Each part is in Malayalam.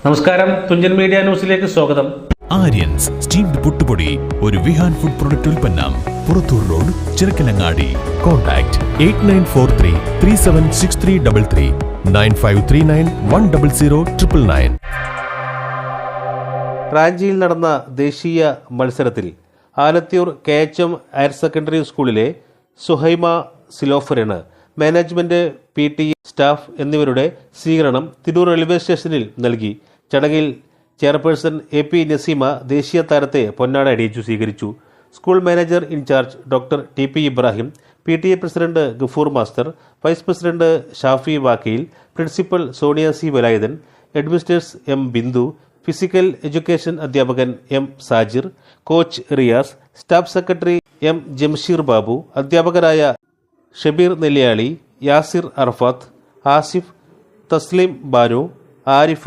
നമസ്കാരം, തുഞ്ചൻ മീഡിയ ന്യൂസിലേക്ക് സ്വാഗതം. ആര്യൻസ് സ്റ്റീംഡ് പുട്ടുപൊടി ഒരു വിഹാൻ ഫുഡ് പ്രൊഡക്റ്റ് ഉൽപ്പന്നം. പുറത്തൂർ റോഡ്, ചിറക്കലങ്ങാടി. കോൺടാക്ട് 8943376333 9539100909. റാഞ്ചിയിൽ നടന്ന ദേശീയ മത്സരത്തിൽ ആലത്തിയൂർ KHM ഹയർ സെക്കൻഡറി സ്കൂളിലെ സുഹൈമ സിലോഫറിന് മാനേജ്മെന്റ്, PTA സ്റ്റാഫ് എന്നിവരുടെ സ്വീകരണം തിരൂർ റെയിൽവേ സ്റ്റേഷനിൽ നൽകി. ചടങ്ങിൽ ചെയർപേഴ്സൺ AP നസീമ ദേശീയ താരത്തെ പൊന്നാട അണിയിച്ചു സ്വീകരിച്ചു. School manager in charge doctor TP Ibrahim, PTA president Gafoor master, vice president Shafi Vakkayil, principal Sonia C Velayudhan, administrators M Bindu, physical education അധ്യാപകൻ M Sajir, coach Riyas, staff secretary M Jamsheer Babu, അധ്യാപകരായ ഷബീർ നെല്ലിയാളി, യാസിർ അറഫാത്ത്, ആസിഫ്, തസ്ലിം ബാനു, ആരിഫ,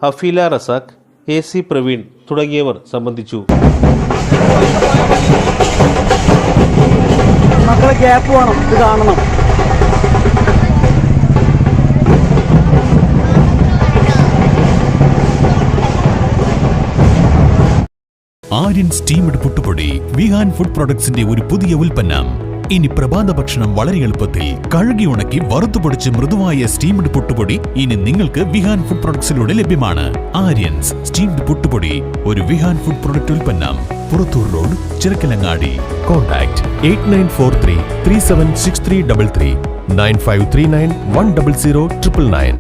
ഹഫീല റസാഖ്, AC പ്രവീൺ തുടങ്ങിയവർ സംബന്ധിച്ചു. മക്കളെ ഗ്യാപ്പ് വേണം, ഇത് കാണണം. ആര്യൻ സ്റ്റീംഡ് പുട്ടുപൊടി വിഹാൻ ഫുഡ് പ്രൊഡക്ട്സിന്റെ ഒരു പുതിയ ഉൽപ്പന്നം. ഇനി പ്രഭാത ഭക്ഷണം വളരെ എളുപ്പത്തിൽ കഴുകി ഉണക്കി വറുത്തുപൊടിച്ച് മൃദുവായ സ്റ്റീംഡ് പുട്ടുപൊടി ഇനി നിങ്ങൾക്ക് വിഹാൻ ഫുഡ് പ്രൊഡക്ട്സിലൂടെ ലഭ്യമാണ്. ആര്യൻസ് സ്റ്റീംഡ് പുട്ടുപൊടി ഒരു വിഹാൻ ഫുഡ് പ്രൊഡക്റ്റ് ഉൽപ്പന്നം. പുറത്തൂർ റോഡ്, ചിറക്കലങ്ങാടി. കോൺടാക്ട് 8943376333 9539100909.